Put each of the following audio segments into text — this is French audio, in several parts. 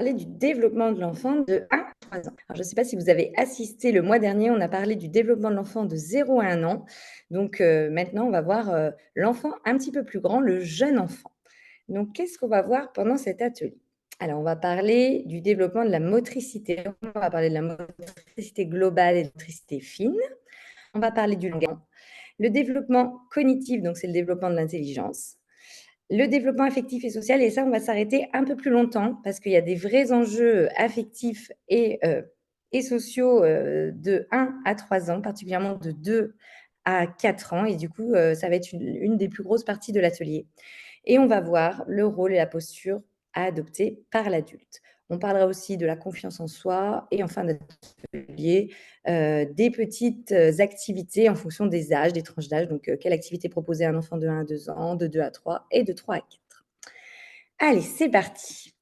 parler du développement de l'enfant de 1 à 3 ans. Alors je ne sais pas si vous avez assisté le mois dernier, on a parlé du développement de l'enfant de 0 à 1 an. Donc maintenant on va voir, l'enfant un petit peu plus grand, le jeune enfant. Donc qu'est-ce qu'on va voir pendant cet atelier? Alors on va parler du développement de la motricité, on va parler de la motricité globale et de la motricité fine, on va parler du langage, le développement cognitif, donc c'est le développement de l'intelligence, le développement affectif et social et ça, on va s'arrêter un peu plus longtemps parce qu'il y a des vrais enjeux affectifs et sociaux, de 1 à 3 ans, particulièrement de 2 à 4 ans et du coup, ça va être une des plus grosses parties de l'atelier et on va voir le rôle et la posture à adopter par l'adulte. On parlera aussi de la confiance en soi et en fin d'atelier, des petites, activités en fonction des âges, des tranches d'âge. Donc, quelle activité proposer à un enfant de 1 à 2 ans, de 2 à 3 et de 3 à 4. Allez, c'est parti.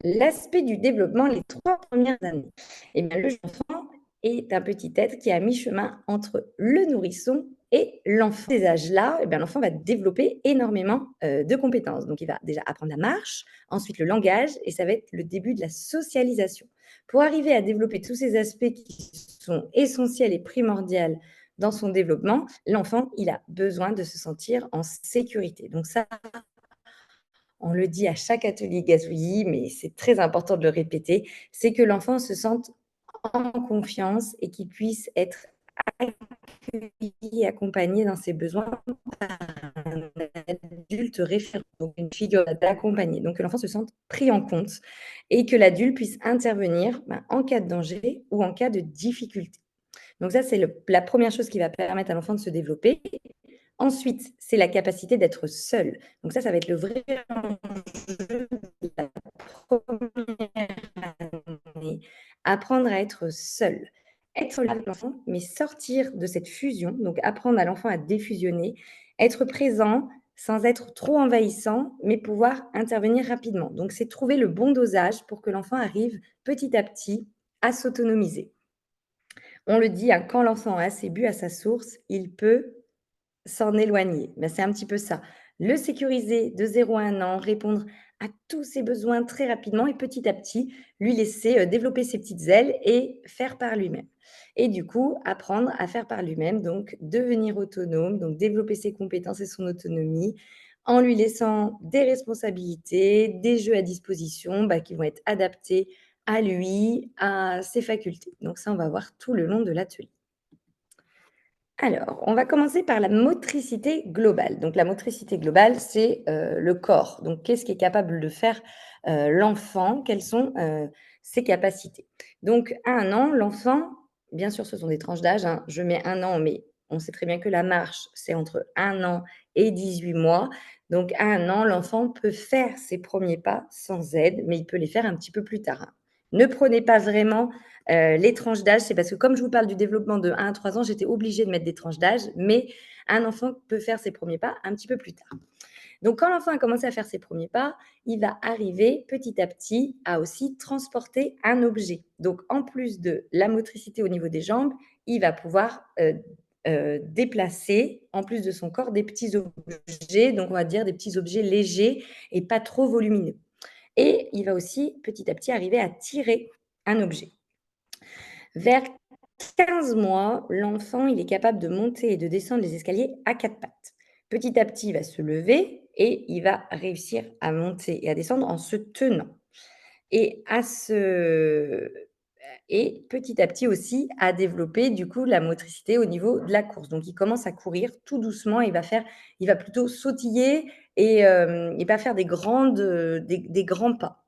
L'aspect du développement les 3 premières années. Eh bien, le jeune enfant est un petit être qui est à mi-chemin entre le nourrisson et l'enfant. Ces âges-là, eh bien, l'enfant va développer énormément, de compétences. Donc il va déjà apprendre la marche, ensuite le langage et ça va être le début de la socialisation. Pour arriver à développer tous ces aspects qui sont essentiels et primordiaux dans son développement, l'enfant, il a besoin de se sentir en sécurité. Donc ça, on le dit à chaque atelier gazouillis, mais c'est très important de le répéter, c'est que l'enfant se sente en confiance et qu'il puisse être accueilli et accompagné dans ses besoins par un adulte référent, donc une figure d'accompagné. Donc que l'enfant se sente pris en compte et que l'adulte puisse intervenir, en cas de danger ou en cas de difficulté. Donc ça, c'est la première chose qui va permettre à l'enfant de se développer. Ensuite, c'est la capacité d'être seul. Donc ça va être le vrai enjeu de la première année, apprendre à être seul. Être seul avec l'enfant, mais sortir de cette fusion, donc apprendre à l'enfant à défusionner, être présent sans être trop envahissant, mais pouvoir intervenir rapidement. Donc c'est trouver le bon dosage pour que l'enfant arrive petit à petit à s'autonomiser. On le dit, hein, quand l'enfant a assez bu à sa source, il peut s'en éloigner. Ben, c'est un petit peu ça. Le sécuriser de 0 à 1 an, répondre à tous ses besoins très rapidement et petit à petit, lui laisser, développer ses petites ailes et faire par lui-même. Et du coup, apprendre à faire par lui-même, donc devenir autonome, donc développer ses compétences et son autonomie en lui laissant des responsabilités, des jeux à disposition, qui vont être adaptés à lui, à ses facultés. Donc ça, on va voir tout le long de l'atelier. Alors, on va commencer par la motricité globale. Donc la motricité globale, c'est, le corps. Donc qu'est-ce qui est capable de faire, l'enfant? Quelles sont, ses capacités? Donc à 1 an, l'enfant, bien sûr, ce sont des tranches d'âge, hein. Je mets 1 an, mais on sait très bien que la marche, c'est entre 1 an et 18 mois. Donc à 1 an, l'enfant peut faire ses premiers pas sans aide, mais il peut les faire un petit peu plus tard, hein. Ne prenez pas vraiment les tranches d'âge, c'est parce que comme je vous parle du développement de 1 à 3 ans, j'étais obligée de mettre des tranches d'âge, mais un enfant peut faire ses premiers pas un petit peu plus tard. Donc quand l'enfant a commencé à faire ses premiers pas, il va arriver petit à petit à aussi transporter un objet. Donc en plus de la motricité au niveau des jambes, il va pouvoir, déplacer, en plus de son corps, des petits objets, donc on va dire des petits objets légers et pas trop volumineux. Et il va aussi petit à petit arriver à tirer un objet. Vers 15 mois, l'enfant, il est capable de monter et de descendre les escaliers à 4 pattes. Petit à petit, il va se lever et il va réussir à monter et à descendre en se tenant. Et à ce et petit à petit aussi à développer du coup la motricité au niveau de la course. Donc il commence à courir tout doucement, il va plutôt sautiller et il va faire des grands pas.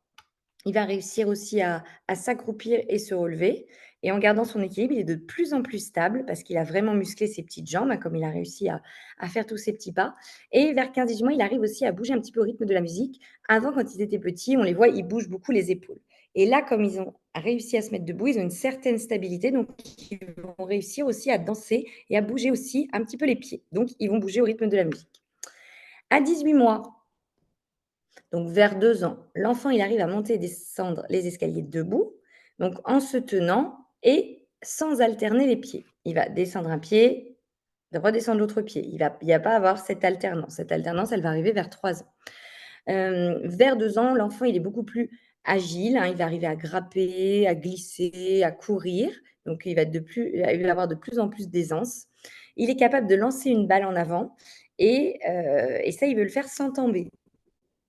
Il va réussir aussi à s'accroupir et se relever et en gardant son équilibre, il est de plus en plus stable parce qu'il a vraiment musclé ses petites jambes, hein, comme il a réussi à faire tous ses petits pas et vers 15-18 mois, il arrive aussi à bouger un petit peu au rythme de la musique. Avant, quand ils étaient petits, on les voit, ils bougent beaucoup les épaules et là, comme ils ont réussi à se mettre debout, ils ont une certaine stabilité, donc ils vont réussir aussi à danser et à bouger aussi un petit peu les pieds. Donc ils vont bouger au rythme de la musique. À 18 mois, donc vers 2 ans, l'enfant, il arrive à monter et descendre les escaliers debout, donc en se tenant et sans alterner les pieds. Il va descendre un pied, redescend de l'autre pied. Il va pas avoir cette alternance. Cette alternance, elle va arriver vers 3 ans. Vers 2 ans, l'enfant, il est beaucoup plus agile, hein, il va arriver à grapper, à glisser, à courir, donc il va avoir de plus en plus d'aisance. Il est capable de lancer une balle en avant et ça, il veut le faire sans tomber.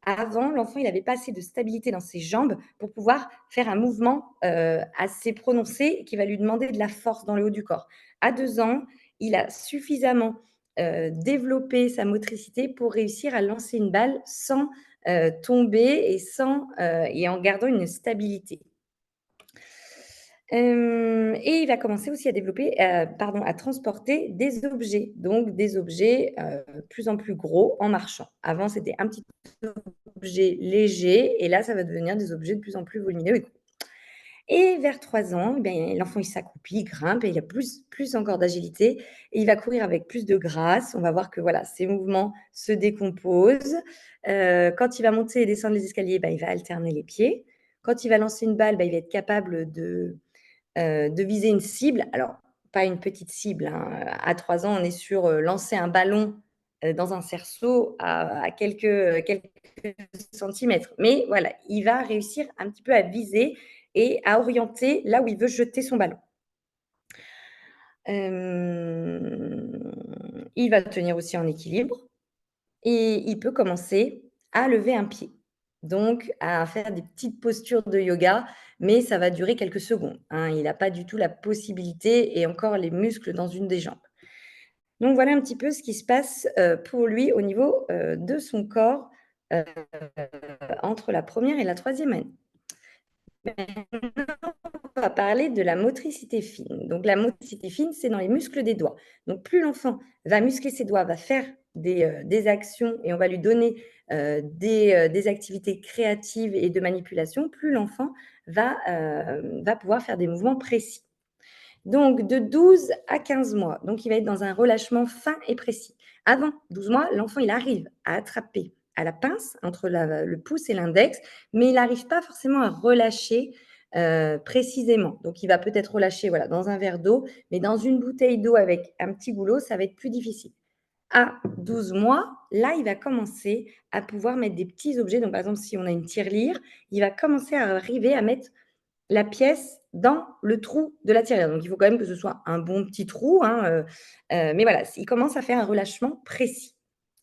Avant, l'enfant, il avait pas assez de stabilité dans ses jambes pour pouvoir faire un mouvement, assez prononcé qui va lui demander de la force dans le haut du corps. À 2 ans, il a suffisamment, développé sa motricité pour réussir à lancer une balle sans, tomber et en gardant une stabilité. Et il va commencer aussi à développer, à transporter des objets, donc des objets, plus en plus gros en marchant. Avant, c'était un petit objet léger et là, ça va devenir des objets de plus en plus volumineux et gros. Et vers 3 ans, eh bien, l'enfant, il s'accroupit, il grimpe et il a plus encore d'agilité et il va courir avec plus de grâce. On va voir que, voilà, ses mouvements se décomposent. Quand il va monter et descendre les escaliers, bah, il va alterner les pieds. Quand il va lancer une balle, bah, il va être capable de viser une cible. Alors, pas une petite cible, hein, à 3 ans, on est sur, lancer un ballon, dans un cerceau à quelques centimètres. Mais voilà, il va réussir un petit peu à viser et à orienter là où il veut jeter son ballon. Il va tenir aussi en équilibre et il peut commencer à lever un pied. Donc à faire des petites postures de yoga, mais ça va durer quelques secondes, hein. Il n'a pas du tout la possibilité et encore les muscles dans une des jambes. Donc voilà un petit peu ce qui se passe, pour lui au niveau, de son corps, heu, entre la première et la troisième année. Maintenant, on va parler de la motricité fine. Donc la motricité fine, c'est dans les muscles des doigts. Donc plus l'enfant va muscler ses doigts, va faire des actions et on va lui donner, des activités créatives et de manipulation, plus l'enfant va pouvoir faire des mouvements précis. Donc de 12 à 15 mois, donc il va être dans un relâchement fin et précis. Avant 12 mois, l'enfant, il arrive à attraper à la pince entre le pouce et l'index, mais il n'arrive pas forcément à relâcher, précisément. Donc il va peut-être relâcher, voilà, dans un verre d'eau, mais dans une bouteille d'eau avec un petit goulot, ça va être plus difficile. À 12 mois, là, il va commencer à pouvoir mettre des petits objets. Donc par exemple, si on a une tirelire, il va commencer à arriver à mettre la pièce dans le trou de la tirelire. Donc il faut quand même que ce soit un bon petit trou, hein, mais voilà, il commence à faire un relâchement précis.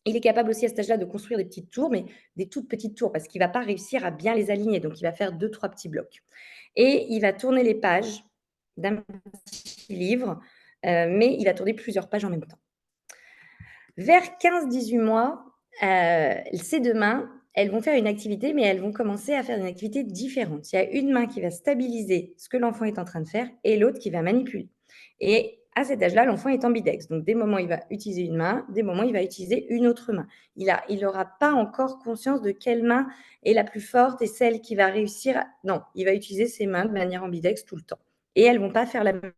Il est capable aussi à cet âge-là de construire des petites tours, mais des toutes petites tours parce qu'il va pas réussir à bien les aligner, donc il va faire 2-3 petits blocs et il va tourner les pages d'un petit livre, mais il va tourner plusieurs pages en même temps. Vers 15-18 mois, ces 2 mains, elles vont faire une activité, mais elles vont commencer à faire une activité différente. Il y a une main qui va stabiliser ce que l'enfant est en train de faire et l'autre qui va manipuler. Et à cet âge-là, l'enfant est ambidex. Donc, des moments, il va utiliser une main, des moments, il va utiliser une autre main. Il n'aura pas encore conscience de quelle main est la plus forte et celle qui va réussir. Non, il va utiliser ses mains de manière ambidex tout le temps. Et elles vont pas faire la même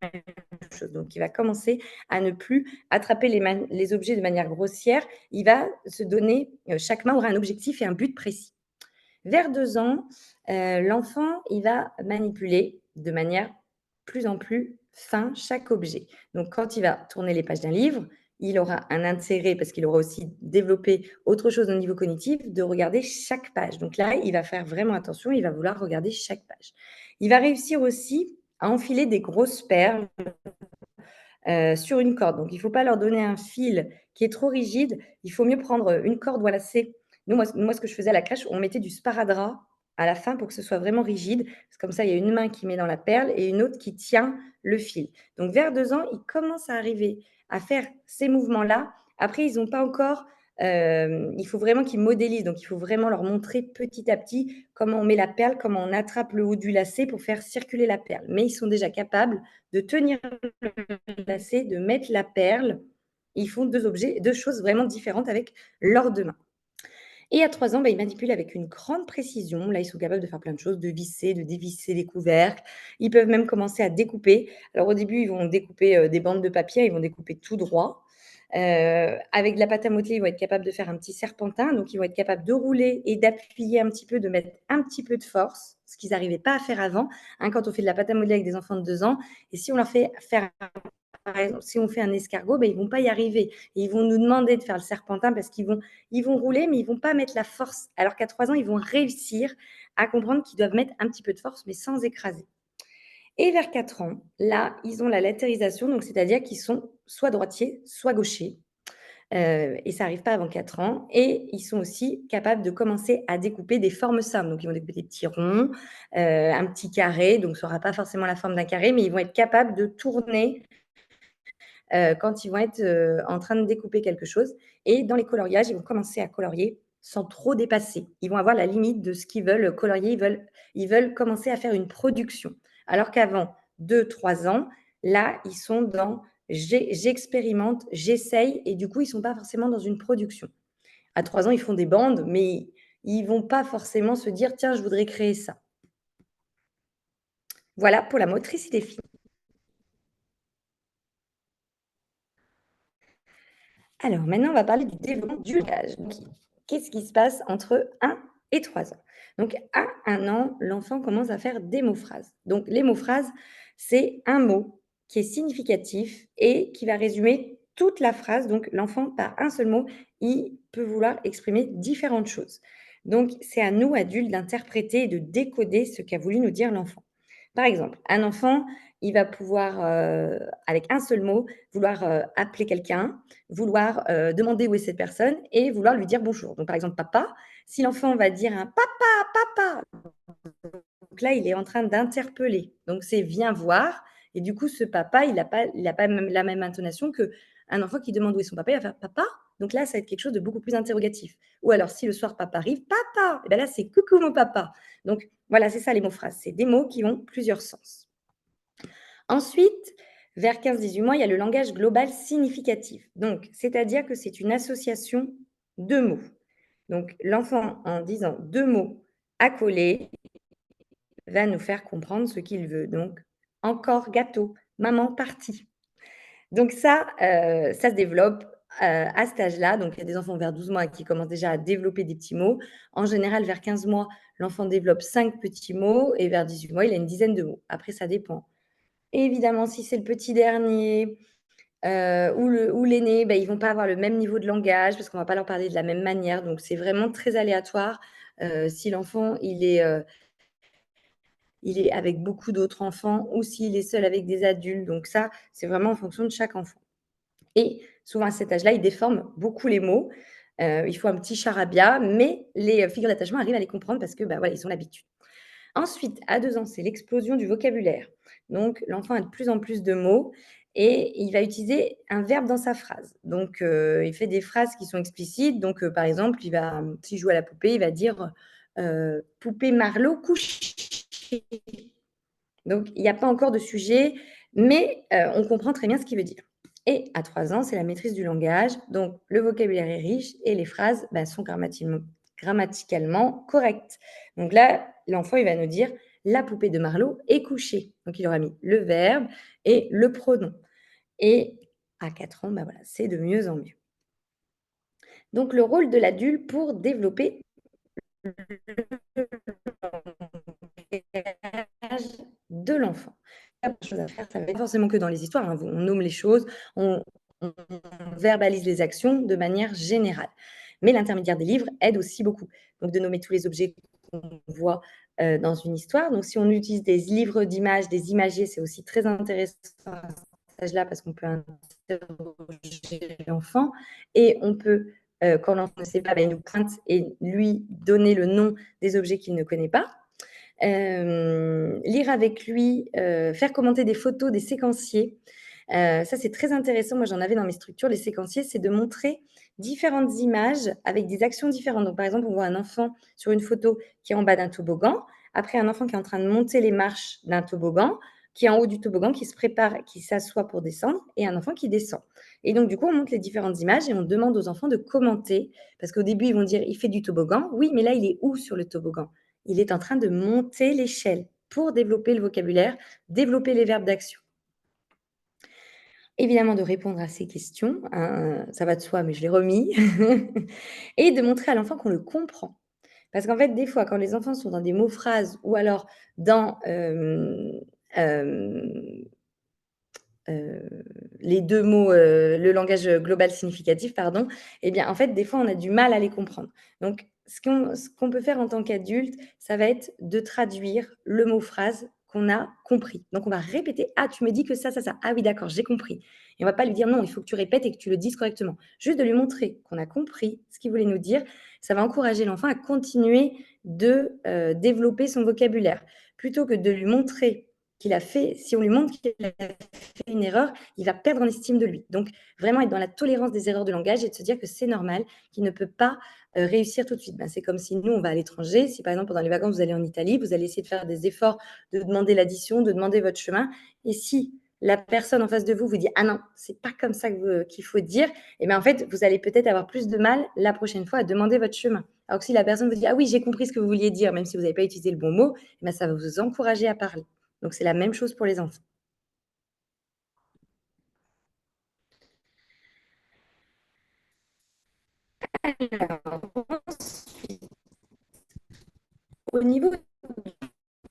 chose. Donc, il va commencer à ne plus attraper les objets de manière grossière. Il va se donner, chaque main aura un objectif et un but précis. Vers 2 ans, l'enfant, il va manipuler de manière plus en plus fin chaque objet. Donc, quand il va tourner les pages d'un livre, il aura un intérêt, parce qu'il aura aussi développé autre chose au niveau cognitif, de regarder chaque page. Donc là, il va faire vraiment attention, il va vouloir regarder chaque page. Il va réussir aussi à enfiler des grosses perles sur une corde. Donc il ne faut pas leur donner un fil qui est trop rigide. Il faut mieux prendre une corde, voilà, c'est moi, ce que je faisais à la crèche, on mettait du sparadrap à la fin pour que ce soit vraiment rigide. C'est comme ça, il y a une main qui met dans la perle et une autre qui tient le fil. Donc vers 2 ans, ils commencent à arriver à faire ces mouvements-là. Après, ils n'ont pas encore, il faut vraiment qu'ils modélisent. Donc il faut vraiment leur montrer petit à petit comment on met la perle, comment on attrape le haut du lacet pour faire circuler la perle. Mais ils sont déjà capables de tenir lacet, de mettre la perle. Ils font 2 choses vraiment différentes avec leurs 2 mains. Et à 3 ans, bah, ils manipulent avec une grande précision. Là, ils sont capables de faire plein de choses, de visser, de dévisser les couvercles. Ils peuvent même commencer à découper. Alors au début, ils vont découper, des bandes de papier, ils vont découper tout droit. Avec de la pâte à modeler, ils vont être capables de faire un petit serpentin. Donc ils vont être capables de rouler et d'appuyer un petit peu, de mettre un petit peu de force, ce qu'ils n'arrivaient pas à faire avant, hein, quand on fait de la pâte à modeler avec des enfants de 2 ans. Et si on leur fait faire par exemple, si on fait un escargot, ben, ils vont pas y arriver. Et ils vont nous demander de faire le serpentin parce qu'ils vont rouler, mais ils vont pas mettre la force. Alors qu'à 3 ans, ils vont réussir à comprendre qu'ils doivent mettre un petit peu de force, mais sans écraser. Et vers 4 ans, là, ils ont la latérisation, donc c'est-à-dire qu'ils sont soit droitiers, soit gauchers. Et ça arrive pas avant 4 ans et ils sont aussi capables de commencer à découper des formes simples. Donc ils vont découper des petits ronds, un petit carré, donc ça aura pas forcément la forme d'un carré, mais ils vont être capables de tourner, quand ils vont être, en train de découper quelque chose et dans les coloriages, ils vont commencer à colorier sans trop dépasser. Ils vont avoir la limite de ce qu'ils veulent colorier, ils veulent commencer à faire une production. Alors qu'avant 2, 3 ans, là, ils sont dans j'expérimente, j'essaye et du coup, ils sont pas forcément dans une production. À 3 ans, ils font des bandes, mais ils vont pas forcément se dire: «Tiens, je voudrais créer ça». Voilà pour la motricité fine. Alors maintenant, on va parler du développement du langage. Donc, qu'est-ce qui se passe entre 1 et 3 ans? Donc à 1 an, l'enfant commence à faire des mots-phrases. Donc les mots-phrases, c'est un mot qui est significatif et qui va résumer toute la phrase. Donc l'enfant, par un seul mot, il peut vouloir exprimer différentes choses. Donc c'est à nous, adultes, d'interpréter et de décoder ce qu'a voulu nous dire l'enfant. Par exemple, un enfant, il va pouvoir, avec un seul mot, vouloir, appeler quelqu'un, vouloir, demander où est cette personne et vouloir lui dire bonjour. Donc par exemple, papa, si l'enfant va dire un: «Papa, papa», donc là, il est en train d'interpeller. Donc c'est: «Viens voir» et du coup, ce papa, il a pas même la même intonation qu'un enfant qui demande où est son papa, il va faire: «Papa?» donc là, ça va être quelque chose de beaucoup plus interrogatif. Ou alors si le soir papa arrive: «Papa!» et ben là, c'est: «Coucou mon papa». Donc voilà, c'est ça les mots phrases, c'est des mots qui ont plusieurs sens. Ensuite, vers 15, 18 mois, il y a le langage global significatif. Donc, c'est-à-dire que c'est une association de mots. Donc, l'enfant, en disant 2 mots accolés, va nous faire comprendre ce qu'il veut. Donc, encore gâteau, maman partie. Donc ça se développe, à cet âge-là. Donc il y a des enfants vers 12 mois qui commencent déjà à développer des petits mots. En général, vers 15 mois, l'enfant développe 5 petits mots et vers 18 mois, il a une dizaine de mots. Après, ça dépend. Évidemment, si c'est le petit dernier, ou l'aîné, bah, ils vont pas avoir le même niveau de langage parce qu'on va pas leur parler de la même manière. Donc c'est vraiment très aléatoire, si l'enfant il est avec beaucoup d'autres enfants ou s'il est seul avec des adultes. Donc ça, c'est vraiment en fonction de chaque enfant. Et souvent à cet âge-là, ils déforment beaucoup les mots. Il faut un petit charabia, mais les, figures d'attachement arrivent à les comprendre parce que, bah, voilà, ils ont l'habitude. Ensuite, à 2 ans, c'est l'explosion du vocabulaire. Donc l'enfant a de plus en plus de mots et il va utiliser un verbe dans sa phrase. Donc il fait des phrases qui sont explicites. Donc par exemple, s'il joue à la poupée, il va dire, «Poupée Marlowe couchée». Donc il n'y a pas encore de sujet, mais on comprend très bien ce qu'il veut dire. Et à 3 ans, c'est la maîtrise du langage. Donc le vocabulaire est riche et les phrases, bah, sont grammaticalement correctes. Donc là, l'enfant, il va nous dire: «La poupée de Marlowe est couchée». Donc il aura mis le verbe et le pronom. Et à 4 ans, bah, voilà, c'est de mieux en mieux. Donc le rôle de l'adulte pour développer langage de l'enfant. Il y a plein de choses à faire, ça va pas forcément que dans les histoires, hein. On nomme les choses, on verbalise les actions de manière générale. Mais l'intermédiaire des livres aide aussi beaucoup. Donc de nommer tous les objets qu'on voit, dans une histoire. Donc si on utilise des livres d'images, des imagiers, c'est aussi très intéressant à cet âge-là parce qu'on peut interroger l'enfant et on peut, quand l'enfant ne sait pas, bah, il nous pointe et lui donner le nom des objets qu'il ne connaît pas. Lire avec lui, faire commenter des photos des séquenciers. Ça, c'est très intéressant. Moi, j'en avais dans mes structures. Les séquenciers, c'est de montrer différentes images avec des actions différentes. Donc, par exemple, on voit un enfant sur une photo qui est en bas d'un toboggan, après un enfant qui est en train de monter les marches d'un toboggan, qui est en haut du toboggan, qui se prépare, qui s'assoit pour descendre et un enfant qui descend. Et donc, du coup, on montre les différentes images et on demande aux enfants de commenter parce qu'au début, ils vont dire: «Il fait du toboggan». Oui, mais là, il est où sur le toboggan? Il est en train de monter l'échelle pour développer le vocabulaire, développer les verbes d'action. Évidemment de répondre à ces questions, hein, ça va de soi, mais je l'ai remis et de montrer à l'enfant qu'on le comprend. Parce qu'en fait, des fois, quand les enfants sont dans des mots-phrases ou alors dans, hem, les 2 mots, le langage global significatif, pardon, eh bien, en fait, des fois, on a du mal à les comprendre. Donc, ce qu'on peut faire en tant qu'adulte, ça va être de traduire le mot phrase qu'on a compris. Donc, on va répéter: «Ah, tu me dis que ça, ça, ça. Ah oui, d'accord, j'ai compris». Et on va pas lui dire: «Non, il faut que tu répètes et que tu le dises correctement». Juste de lui montrer qu'on a compris ce qu'il voulait nous dire, ça va encourager l'enfant à continuer de, développer son vocabulaire. Plutôt que de lui montrer qu'il a fait si on lui montre qu'il a fait une erreur, il va perdre en estime de lui. Donc vraiment être dans la tolérance des erreurs de langage et de se dire que c'est normal, qu'il ne peut pas, réussir tout de suite. Ben, c'est comme si nous, on va à l'étranger, si par exemple pendant les vacances, vous allez en Italie, vous allez essayer de faire des efforts, de demander l'addition, de demander votre chemin et si la personne en face de vous vous dit: «Ah non, c'est pas comme ça qu'il faut dire», et bien en fait, vous allez peut-être avoir plus de mal la prochaine fois à demander votre chemin. Alors que si la personne vous dit: «Ah oui, j'ai compris ce que vous vouliez dire», même si vous n'avez pas utilisé le bon mot, eh ben ça va vous encourager à parler. Donc c'est la même chose pour les enfants. Alors ensuite, au niveau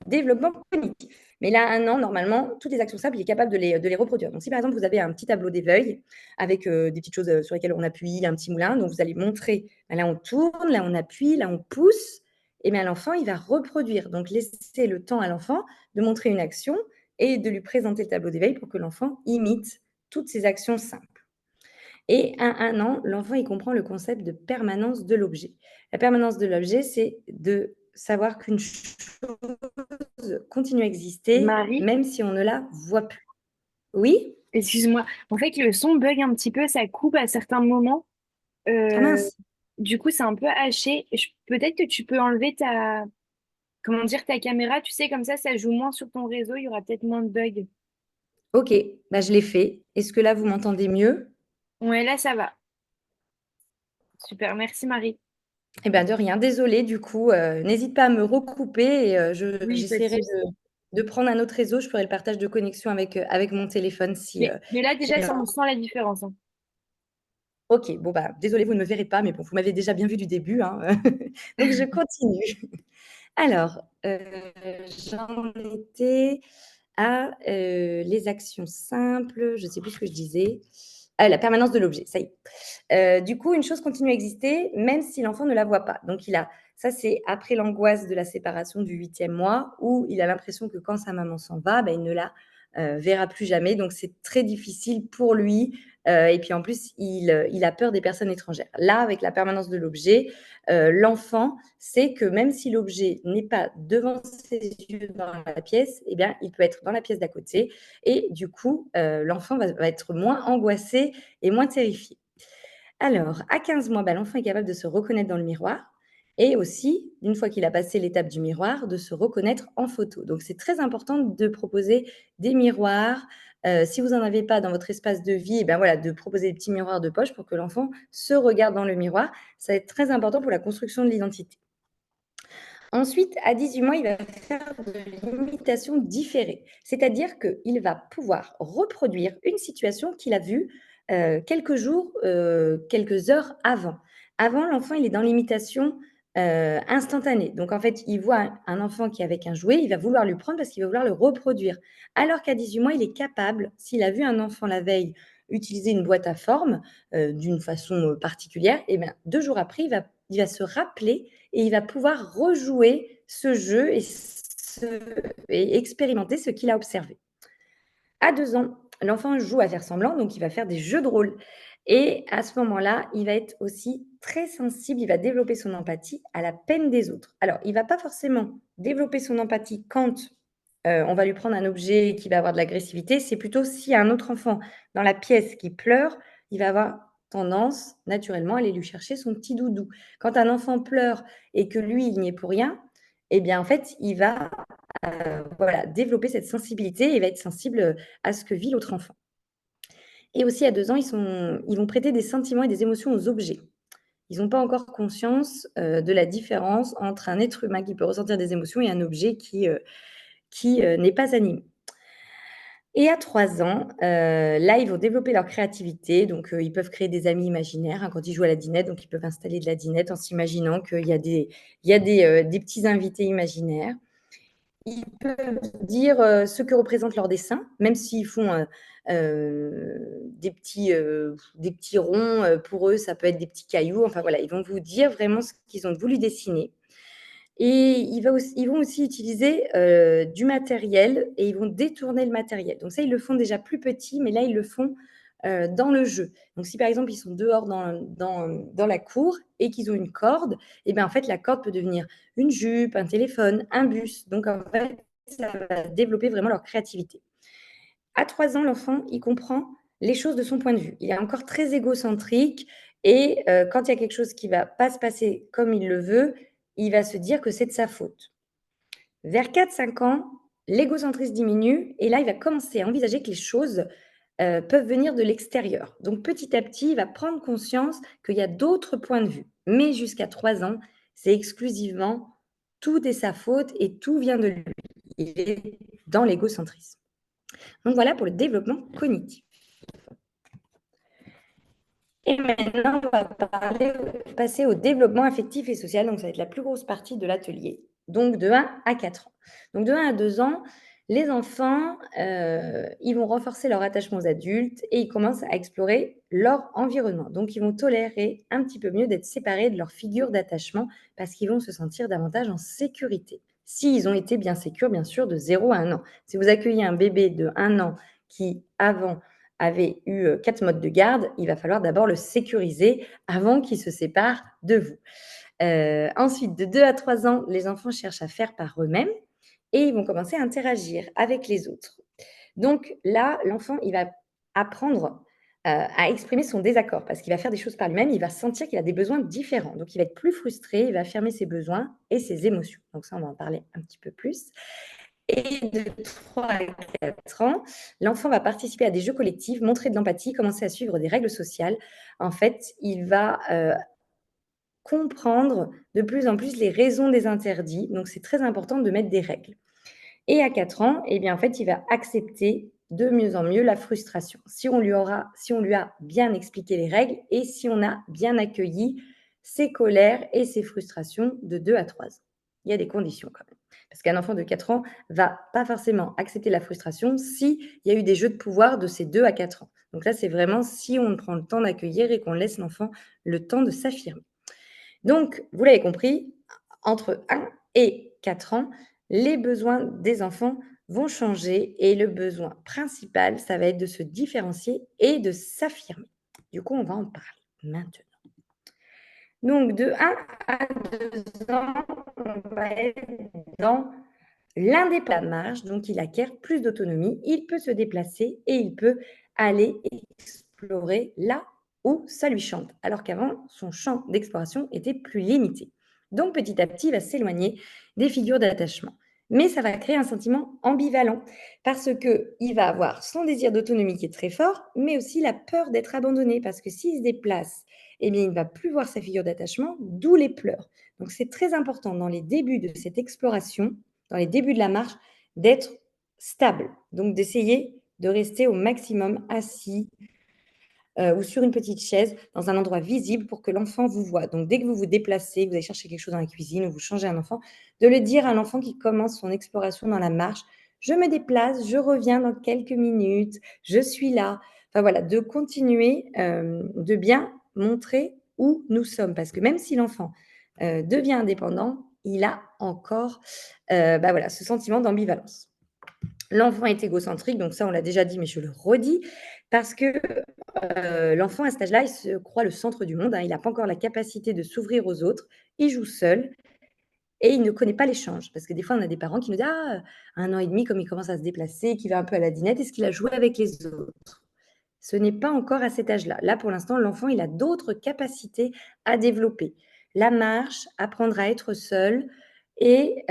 développement cognitif. Mais là, à 1 an, normalement, toutes les actions simples, il est capable de les reproduire. Donc si par exemple, vous avez un petit tableau d'éveil avec, des petites choses, sur lesquelles on appuie, un petit moulin, donc vous allez montrer, bah, là on tourne, là on appuie, là on pousse, et bien l'enfant, il va reproduire. Donc laissez le temps à l'enfant de montrer une action et de lui présenter le tableau d'éveil pour que l'enfant imite toutes ces actions simples. Et à 1 an, l'enfant, il comprend le concept de permanence de l'objet. La permanence de l'objet, c'est de savoir qu'une chose continue à exister, Marie, même si on ne la voit plus. Oui? excuse-moi. En fait, le son bug un petit peu, ça coupe à certains moments. Ah Euh, mince. du coup, c'est un peu haché. Peut-être que tu peux enlever comment dire, ta caméra. Tu sais, comme ça joue moins sur ton réseau. Il y aura peut-être moins de bugs. OK, bah, je l'ai fait. Est-ce que là, vous m'entendez mieux? Ouais, là, ça va. Super. Merci, Marie. Eh ben, de rien. Désolée du coup, n'hésite pas à me recouper et Oui, pas de j'essaierai souci. de prendre un autre réseau. Je ferai le partage de connexion avec mon téléphone si, Mais là, si déjà, jamais. on sent la différence, hein. OK, bon, bah, désolée, vous ne me verrez pas, mais bon, vous m'avez déjà bien vu du début, hein, donc je continue. Alors, j'en étais à, les actions simples, je ne sais plus ce que je disais. Ah, la permanence de l'objet, ça y est. Du coup, une chose continue à exister, même si l'enfant ne la voit pas. Donc il a ça, c'est après l'angoisse de la séparation du 8e mois où il a l'impression que quand sa maman s'en va, bah, il ne la, verra plus jamais. Donc c'est très difficile pour lui, et puis en plus, il a peur des personnes étrangères. Là, avec la permanence de l'objet, l'enfant sait que même si l'objet n'est pas devant ses yeux dans la pièce, eh bien, il peut être dans la pièce d'à côté et du coup, l'enfant va être moins angoissé et moins terrifié. Alors, à 15 mois, bah, l'enfant est capable de se reconnaître dans le miroir et aussi, une fois qu'il a passé l'étape du miroir, de se reconnaître en photo. Donc, c'est très important de proposer des miroirs. Si vous n'en avez pas dans votre espace de vie, eh ben voilà, de proposer des petits miroirs de poche pour que l'enfant se regarde dans le miroir. Ça va être très important pour la construction de l'identité. Ensuite, à 18 mois, il va faire de l'imitation différée. C'est-à-dire qu'il va pouvoir reproduire une situation qu'il a vue, quelques jours, quelques heures avant. Avant, l'enfant, il est dans l'imitation, instantanée. Donc en fait, il voit un enfant qui est avec un jouet, il va vouloir lui prendre parce qu'il va vouloir le reproduire. Alors qu'à 18 mois, il est capable, s'il a vu un enfant la veille utiliser une boîte à forme, d'une façon, particulière, et bien 2 jours après, il va se rappeler et il va pouvoir rejouer ce jeu et expérimenter ce qu'il a observé. À 2 ans, l'enfant joue à faire semblant, donc il va faire des jeux de rôle et à ce moment-là, il va être aussi très sensible, il va développer son empathie à la peine des autres. Alors, il va pas forcément développer son empathie quand, on va lui prendre un objet qui va avoir de l'agressivité, c'est plutôt s'il y a un autre enfant dans la pièce qui pleure, il va avoir tendance naturellement à aller lui chercher son petit doudou. Quand un enfant pleure et que lui, il n'y est pour rien, eh bien, en fait, il va, voilà, développer cette sensibilité et va être sensible, à ce que vit l'autre enfant. Et aussi à 2 ans, ils vont prêter des sentiments et des émotions aux objets. Ils n'ont pas encore conscience, de la différence entre un être humain qui peut ressentir des émotions et un objet qui n'est pas animé. Et à 3 ans, là, ils vont développer leur créativité, donc ils peuvent créer des amis imaginaires, hein, quand ils jouent à la dinette, donc ils peuvent installer de la dinette en s'imaginant qu'il y a des petits invités imaginaires. Ils peuvent dire, ce que représente leur dessin, même s'ils font, des petits ronds, pour eux, ça peut être des petits cailloux. Enfin voilà, ils vont vous dire vraiment ce qu'ils ont voulu dessiner. Et ils vont aussi utiliser, du matériel et ils vont détourner le matériel. Donc ça, ils le font déjà plus petit, mais là, ils le font, dans le jeu. Donc si, par exemple, ils sont dehors dans la cour et qu'ils ont une corde, et ben, en fait, la corde peut devenir une jupe, un téléphone, un bus. Donc en fait, ça va développer vraiment leur créativité. À 3 ans, l'enfant, il comprend les choses de son point de vue. Il est encore très égocentrique et quand il y a quelque chose qui va pas se passer comme il le veut, il va se dire que c'est de sa faute. Vers 4-5 ans, l'égocentrisme diminue et là, il va commencer à envisager que les choses, peuvent venir de l'extérieur. Donc petit à petit, il va prendre conscience qu'il y a d'autres points de vue. Mais jusqu'à 3 ans, c'est exclusivement tout est sa faute et tout vient de lui. Il est dans l'égocentrisme. Donc voilà pour le développement cognitif. Et maintenant, on va passer au développement affectif et social. Donc, ça va être la plus grosse partie de l'atelier. Donc, de 1 à 4 ans. Donc, de 1 à 2 ans, les enfants, ils vont renforcer leur attachement aux adultes et ils commencent à explorer leur environnement. Donc, ils vont tolérer un petit peu mieux d'être séparés de leur figure d'attachement parce qu'ils vont se sentir davantage en sécurité. S'ils ont été bien sécures, bien sûr, de 0 à 1 an. Si vous accueillez un bébé de 1 an qui, avant, avait eu 4 modes de garde, il va falloir d'abord le sécuriser avant qu'il se sépare de vous. Ensuite, de 2 à 3 ans, les enfants cherchent à faire par eux-mêmes et ils vont commencer à interagir avec les autres. Donc là, l'enfant, il va apprendre à exprimer son désaccord parce qu'il va faire des choses par lui-même, il va sentir qu'il a des besoins différents. Donc il va être plus frustré, il va affirmer ses besoins et ses émotions. Donc ça, on va en parler un petit peu plus. Et de 3 à 4 ans, l'enfant va participer à des jeux collectifs, montrer de l'empathie, commencer à suivre des règles sociales. En fait, il va, comprendre de plus en plus les raisons des interdits, donc c'est très important de mettre des règles. Et à 4 ans, eh bien, en fait, il va accepter de mieux en mieux la frustration. Si on lui a bien expliqué les règles et si on a bien accueilli ses colères et ses frustrations de 2 à 3 ans. Il y a des conditions quand même. Parce qu'un enfant de 4 ans va pas forcément accepter la frustration s'il y a eu des jeux de pouvoir de ces 2 à 4 ans. Donc là, c'est vraiment si on prend le temps d'accueillir et qu'on laisse l'enfant le temps de s'affirmer. Donc, vous l'avez compris, entre 1 et 4 ans, les besoins des enfants vont changer et le besoin principal, ça va être de se différencier et de s'affirmer. Du coup, on va en parler maintenant. Donc, de 1 à 2 ans, on va être dans l'indépendance marche, donc il acquiert plus d'autonomie, il peut se déplacer et il peut aller explorer là où ça lui chante, alors qu'avant, son champ d'exploration était plus limité. Donc petit à petit, il va s'éloigner des figures d'attachement. Mais ça va créer un sentiment ambivalent parce qu'il va avoir son désir d'autonomie qui est très fort, mais aussi la peur d'être abandonné parce que s'il se déplace, eh bien, il ne va plus voir sa figure d'attachement, d'où les pleurs. Donc c'est très important dans les débuts de cette exploration, dans les débuts de la marche, d'être stable. Donc d'essayer de rester au maximum assis ou sur une petite chaise dans un endroit visible pour que l'enfant vous voit. Donc dès que vous vous déplacez, vous allez chercher quelque chose dans la cuisine ou vous changez un enfant, de le dire à l'enfant qui commence son exploration dans la marche: «Je me déplace, je reviens dans quelques minutes, je suis là». Enfin voilà, de continuer, de bien montrer où nous sommes. Parce que même si l'enfant, devient indépendant, il a encore, bah, voilà, ce sentiment d'ambivalence. L'enfant est égocentrique, donc ça on l'a déjà dit, mais je le redis, parce que, l'enfant à cet âge-là, il se croit le centre du monde, hein. Il n'a pas encore la capacité de s'ouvrir aux autres. Il joue seul et il ne connaît pas l'échange. Parce que des fois, on a des parents qui nous disent: «Ah, à 1 an et demi, comme il commence à se déplacer, qu'il va un peu à la dinette, est-ce qu'il a joué avec les autres?» Ce n'est pas encore à cet âge-là. Là, pour l'instant, l'enfant, il a d'autres capacités à développer. La marche, apprendre à être seul et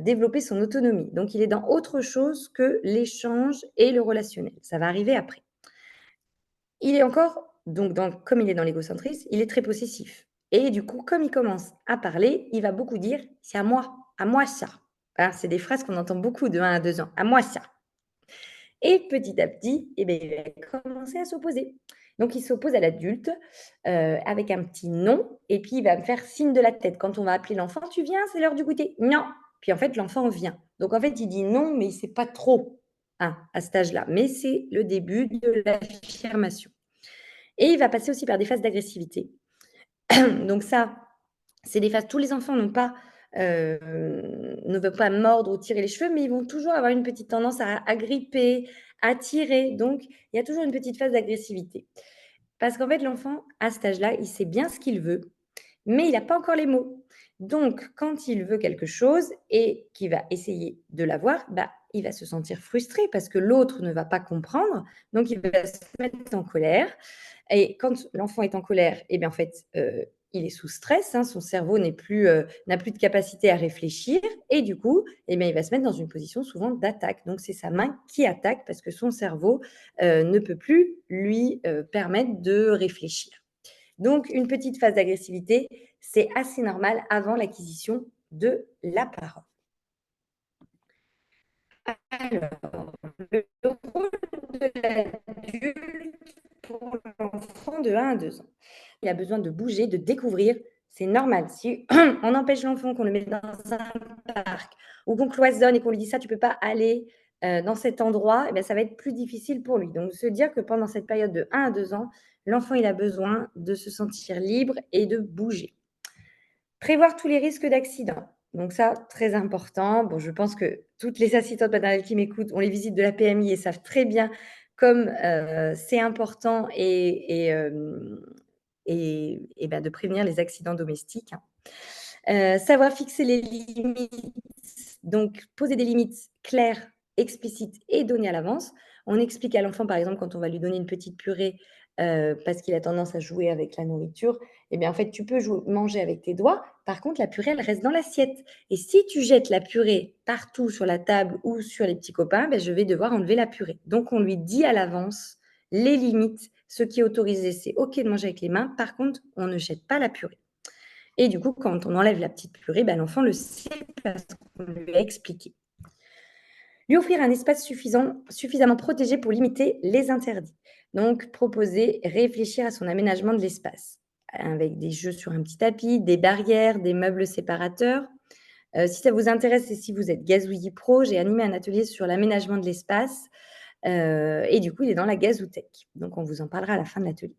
développer son autonomie. Donc il est dans autre chose que l'échange et le relationnel. Ça va arriver après. Il est encore donc comme il est dans l'égocentrisme, il est très possessif et du coup, comme il commence à parler, il va beaucoup dire: «C'est à moi ça». Hein, c'est des phrases qu'on entend beaucoup de 1 à 2 ans: «À moi ça». Et petit à petit, eh beh, il va commencer à s'opposer. Donc il s'oppose à l'adulte, avec un petit «non» et puis il va me faire signe de la tête. Quand on va appeler l'enfant: «Tu viens? C'est l'heure du goûter». «Non». Puis en fait, l'enfant vient. Donc en fait, il dit «non», mais il ne sait pas trop, à cet âge-là, mais c'est le début de l'affirmation. Et il va passer aussi par des phases d'agressivité. Donc ça, c'est des phases tous les enfants ne veulent pas mordre ou tirer les cheveux, mais ils vont toujours avoir une petite tendance à gripper, à tirer. Donc, il y a toujours une petite phase d'agressivité. Parce qu'en fait, l'enfant, à cet âge-là, il sait bien ce qu'il veut, mais il n'a pas encore les mots. Donc, quand il veut quelque chose et qu'il va essayer de l'avoir, bah, il va se sentir frustré parce que l'autre ne va pas comprendre. Donc, il va se mettre en colère. Et quand l'enfant est en colère, eh bien, en fait, il est sous stress, hein, son cerveau n'a plus de capacité à réfléchir et du coup, eh bien, il va se mettre dans une position souvent d'attaque. Donc, c'est sa main qui attaque parce que son cerveau ne peut plus lui permettre de réfléchir. Donc, une petite phase d'agressivité, c'est assez normal avant l'acquisition de la parole. Alors, le rôle de l'adulte pour l'enfant de 1 à 2 ans. Il a besoin de bouger, de découvrir, c'est normal. Si on empêche l'enfant, qu'on le met dans un parc ou qu'on cloisonne et qu'on lui dit: «Ça, tu peux pas aller, dans cet endroit», et bien, ça va être plus difficile pour lui. Donc se dire que pendant cette période de 1 à 2 ans, l'enfant, il a besoin de se sentir libre et de bouger. Prévoir tous les risques d'accident. Donc ça, très important. Bon, je pense que toutes les assistantes maternelles qui m'écoutent ont les visites de la PMI et savent très bien comme, c'est important et bah, de prévenir les accidents domestiques, hein. Savoir fixer les limites, donc poser des limites claires, explicites et données à l'avance. On explique à l'enfant, par exemple, quand on va lui donner une petite purée, parce qu'il a tendance à jouer avec la nourriture, eh bien, en fait, tu peux manger avec tes doigts. Par contre, la purée, elle reste dans l'assiette. Et si tu jettes la purée partout sur la table ou sur les petits copains, ben, je vais devoir enlever la purée. Donc, on lui dit à l'avance les limites. Ce qui est autorisé, c'est OK de manger avec les mains. Par contre, on ne jette pas la purée. Et du coup, quand on enlève la petite purée, ben, l'enfant le sait parce qu'on lui a expliqué. Lui offrir un espace suffisamment protégé pour limiter les interdits. Donc, proposer, réfléchir à son aménagement de l'espace, avec des jeux sur un petit tapis, des barrières, des meubles séparateurs. Si ça vous intéresse et si vous êtes gazouillis pro, j'ai animé un atelier sur l'aménagement de l'espace. Et du coup, il est dans la Gazouthèque. Donc, on vous en parlera à la fin de l'atelier.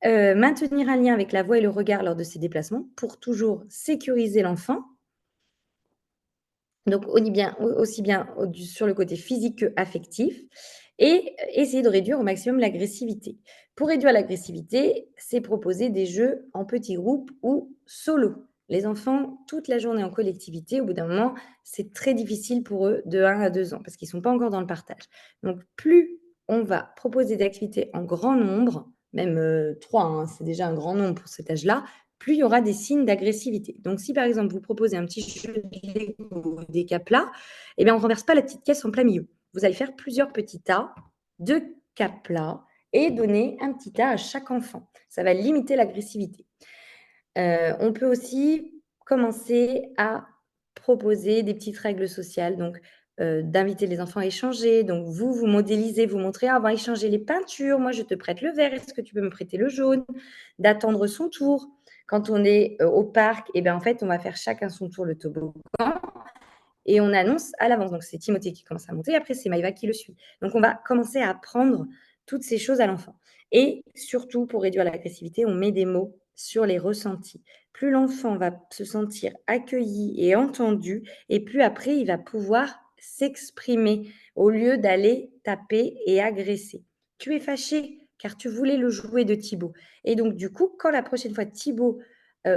Maintenir un lien avec la voix et le regard lors de ses déplacements pour toujours sécuriser l'enfant. Donc aussi bien sur le côté physique qu'affectif et essayer de réduire au maximum l'agressivité. Pour réduire l'agressivité, c'est proposer des jeux en petits groupes ou solo. Les enfants, toute la journée en collectivité, au bout d'un moment, c'est très difficile pour eux de 1 à 2 ans parce qu'ils ne sont pas encore dans le partage. Donc plus on va proposer d'activités en grand nombre, même 3, hein, c'est déjà un grand nombre pour cet âge-là, plus il y aura des signes d'agressivité. Donc, si par exemple, vous proposez un petit jeu de Lego, des cas plats, eh bien, on ne renverse pas la petite caisse en plein milieu. Vous allez faire plusieurs petits tas de cas plats et donner un petit tas à chaque enfant. Ça va limiter l'agressivité. On peut aussi commencer à proposer des petites règles sociales, donc d'inviter les enfants à échanger. Donc vous modélisez, vous montrez: «Ah, on va échanger les peintures, moi je te prête le vert, est-ce que tu peux me prêter le jaune?» D'attendre son tour. Quand on est, au parc, et ben, en fait, on va faire chacun son tour le toboggan et on annonce à l'avance. Donc c'est Timothée qui commence à monter, après c'est Maëva qui le suit. Donc on va commencer à apprendre toutes ces choses à l'enfant et surtout pour réduire l'agressivité, on met des mots sur les ressentis. Plus l'enfant va se sentir accueilli et entendu et plus après il va pouvoir s'exprimer au lieu d'aller taper et agresser. Tu es fâché car tu voulais le jouet de Thibaut et donc du coup, quand la prochaine fois Thibaut,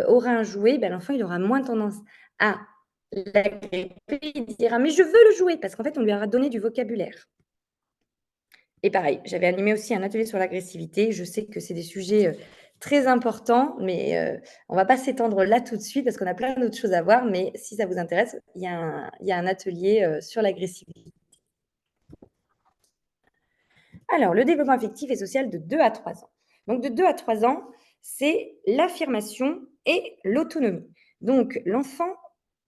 aura un jouet, ben, l'enfant il aura moins tendance à l'agripper, il dira: «Mais je veux le jouer!» parce qu'en fait, on lui aura donné du vocabulaire. Et pareil, j'avais animé aussi un atelier sur l'agressivité. Je sais que c'est des sujets, très importants, mais on va pas s'étendre là tout de suite parce qu'on a plein d'autres choses à voir, mais si ça vous intéresse, il y a un atelier, sur l'agressivité. Alors, le développement affectif et social de 2 à 3 ans. Donc de 2 à 3 ans, c'est l'affirmation et l'autonomie. Donc l'enfant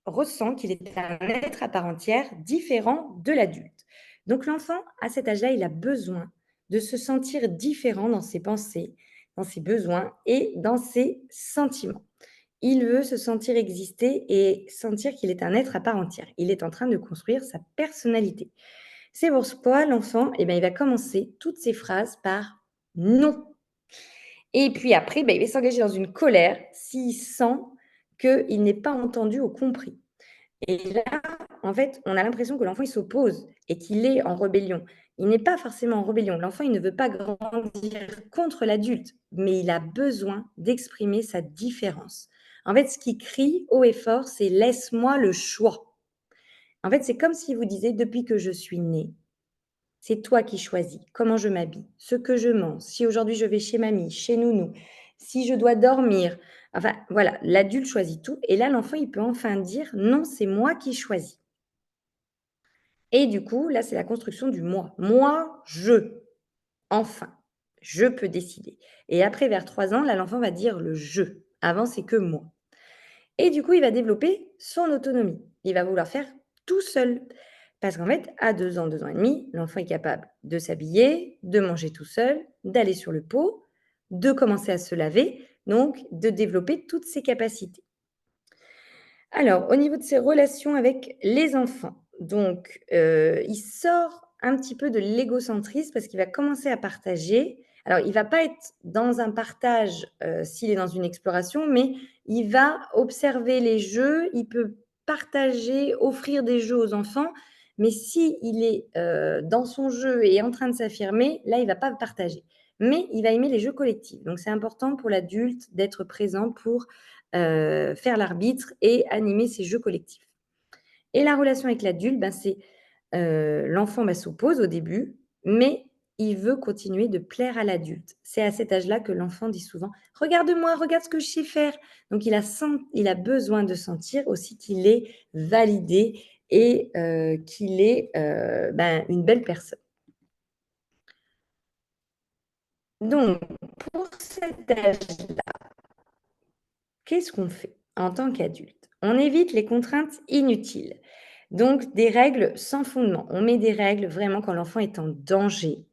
ressent qu'il est un être à part entière, différent de l'adulte. Donc l'enfant, à cet âge-là, il a besoin de se sentir différent dans ses pensées, dans ses besoins et dans ses sentiments. Il veut se sentir exister et sentir qu'il est un être à part entière. Il est en train de construire sa personnalité. C'est pourquoi l'enfant, il va commencer toutes ses phrases par non. Et puis après, il va s'engager dans une colère s'il sent qu'il n'est pas entendu ou compris. Et là, en fait, on a l'impression que l'enfant, il s'oppose et qu'il est en rébellion. Il n'est pas forcément en rébellion. L'enfant, il ne veut pas grandir contre l'adulte, mais il a besoin d'exprimer sa différence. En fait, ce qu'il crie haut et fort, c'est laisse-moi le choix. En fait, c'est comme si vous disiez depuis que je suis né, c'est toi qui choisis comment je m'habille, ce que je mange, si aujourd'hui je vais chez mamie, chez nounou, si je dois dormir. Enfin, voilà, l'adulte choisit tout. Et là, l'enfant, il peut enfin dire non, c'est moi qui choisis. Et du coup, là, c'est la construction du moi. Moi, je. Enfin, je peux décider. Et après, vers 3 ans, là, l'enfant va dire le je. Avant, c'est que moi. Et du coup, il va développer son autonomie. Il va vouloir faire tout seul. Parce qu'en fait, à 2 ans, 2 ans et demi, l'enfant est capable de s'habiller, de manger tout seul, d'aller sur le pot, de commencer à se laver, donc de développer toutes ses capacités. Alors, au niveau de ses relations avec les enfants, donc il sort un petit peu de l'égocentrisme parce qu'il va commencer à partager. Alors, il va pas être dans un partage, s'il est dans une exploration, mais il va observer les jeux, il peut partager, offrir des jeux aux enfants, mais s'il est, dans son jeu et en train de s'affirmer, là, il va pas partager. Mais il va aimer les jeux collectifs. Donc c'est important pour l'adulte d'être présent pour faire l'arbitre et animer ces jeux collectifs. Et la relation avec l'adulte, c'est l'enfant s'oppose au début, mais il veut continuer de plaire à l'adulte. C'est à cet âge-là que l'enfant dit souvent: «Regarde-moi, regarde ce que je sais faire». Donc il a besoin de sentir aussi qu'il est validé et qu'il est, une belle personne. Donc pour cet âge, qu'est-ce qu'on fait en tant qu'adulte? On évite les contraintes inutiles, donc des règles sans fondement. On met des règles vraiment quand l'enfant est en danger.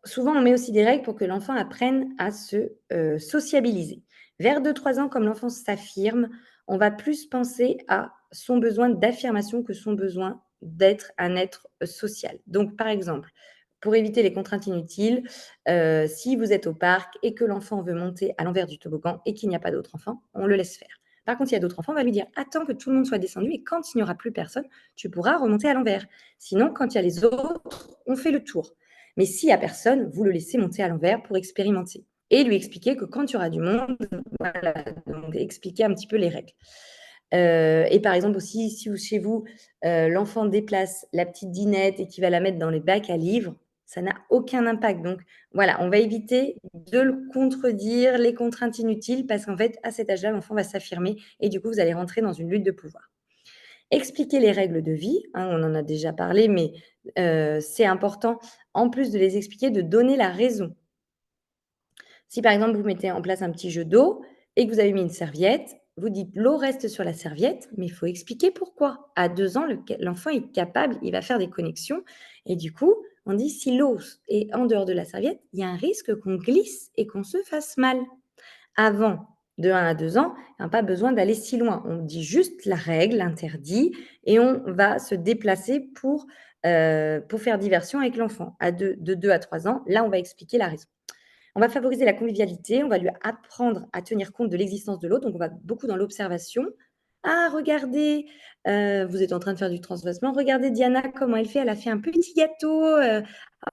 Souvent, on met aussi des règles pour que l'enfant apprenne à se, sociabiliser. Vers 2-3 ans, comme l'enfant s'affirme, on va plus penser à son besoin d'affirmation que son besoin d'être un être, social. Donc par exemple, pour éviter les contraintes inutiles, si vous êtes au parc et que l'enfant veut monter à l'envers du toboggan et qu'il n'y a pas d'autres enfants, on le laisse faire. Par contre, il y a d'autres enfants, on va lui dire: «Attends que tout le monde soit descendu et quand il n'y aura plus personne, tu pourras remonter à l'envers. Sinon, quand il y a les autres, on fait le tour». Mais s'il y a personne, vous le laissez monter à l'envers pour expérimenter et lui expliquer que quand il y aura du monde, voilà, donc expliquer un petit peu les règles. Et par exemple aussi, si chez vous, l'enfant déplace la petite dinette et qu'il va la mettre dans les bacs à livres, ça n'a aucun impact. Donc voilà, on va éviter de le contredire, les contraintes inutiles, parce qu'en fait, à cet âge-là, l'enfant va s'affirmer et du coup, vous allez rentrer dans une lutte de pouvoir. Expliquer les règles de vie, hein, on en a déjà parlé, mais c'est important, en plus de les expliquer, de donner la raison. Si par exemple, vous mettez en place un petit jeu d'eau et que vous avez mis une serviette, vous dites: «L'eau reste sur la serviette», mais il faut expliquer pourquoi. À 2 ans, l'enfant est capable, il va faire des connexions et du coup, on dit: «Si l'eau est en dehors de la serviette, il y a un risque qu'on glisse et qu'on se fasse mal». Avant, de 1 à 2 ans, on n'a pas besoin d'aller si loin. On dit juste la règle, l'interdit et on va se déplacer pour faire diversion avec l'enfant. De 2 à 3 ans, là, on va expliquer la raison. On va favoriser la convivialité, on va lui apprendre à tenir compte de l'existence de l'autre, donc on va beaucoup dans l'observation. «Ah regardez, vous êtes en train de faire du transvasement, regardez Diana comment elle fait, elle a fait un petit gâteau,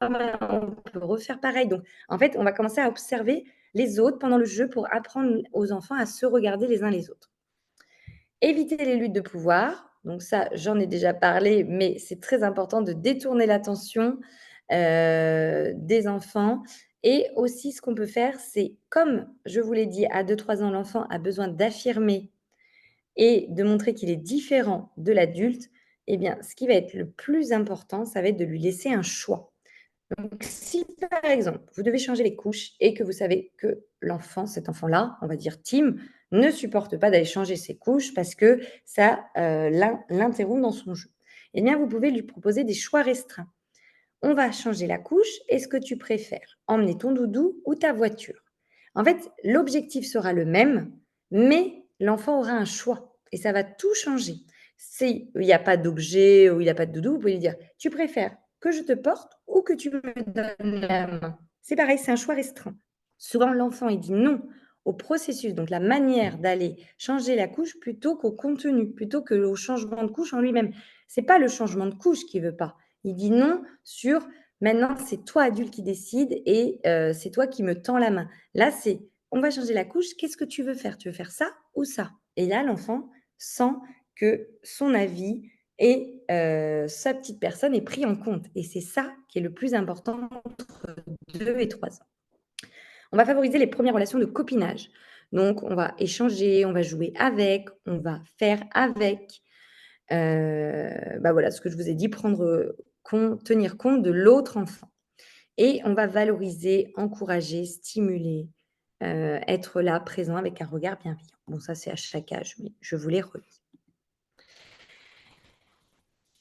ah bah, on peut refaire pareil». Donc en fait, on va commencer à observer les autres pendant le jeu pour apprendre aux enfants à se regarder les uns les autres. Éviter les luttes de pouvoir, donc ça, j'en ai déjà parlé, mais c'est très important de détourner l'attention, des enfants et aussi ce qu'on peut faire, c'est comme je vous l'ai dit, à 2-3 ans, l'enfant a besoin d'affirmer et de montrer qu'il est différent de l'adulte, eh bien, ce qui va être le plus important, ça va être de lui laisser un choix. Donc si, par exemple, vous devez changer les couches et que vous savez que l'enfant, cet enfant-là, on va dire Tim, ne supporte pas d'aller changer ses couches parce que ça, l'interrompt dans son jeu. Eh bien, vous pouvez lui proposer des choix restreints. On va changer la couche. Est-ce que tu préfères emmener ton doudou ou ta voiture? En fait, l'objectif sera le même, mais l'enfant aura un choix et ça va tout changer. S'il n'y a pas d'objet ou il n'y a pas de doudou, vous pouvez lui dire: «Tu préfères que je te porte ou que tu me donnes la main. C'est pareil, c'est un choix restreint. Souvent, l'enfant, il dit non au processus, donc la manière d'aller changer la couche plutôt qu'au contenu, plutôt qu'au changement de couche en lui-même. C'est pas le changement de couche qu'il veut pas. Il dit non sur maintenant, c'est toi adulte qui décide et c'est toi qui me tends la main. Là, c'est on va changer la couche, qu'est-ce que tu veux faire? Tu veux faire ça ou ça? Et là, l'enfant sent que son avis et sa petite personne est pris en compte. Et c'est ça qui est le plus important entre 2 et 3 ans. On va favoriser les premières relations de copinage. Donc, on va échanger, on va jouer avec, on va faire avec. Bah voilà, ce que je vous ai dit, tenir compte de l'autre enfant. Et on va valoriser, encourager, stimuler, être là, présent avec un regard bienveillant. Bon, ça, c'est à chaque âge, mais je vous les relis.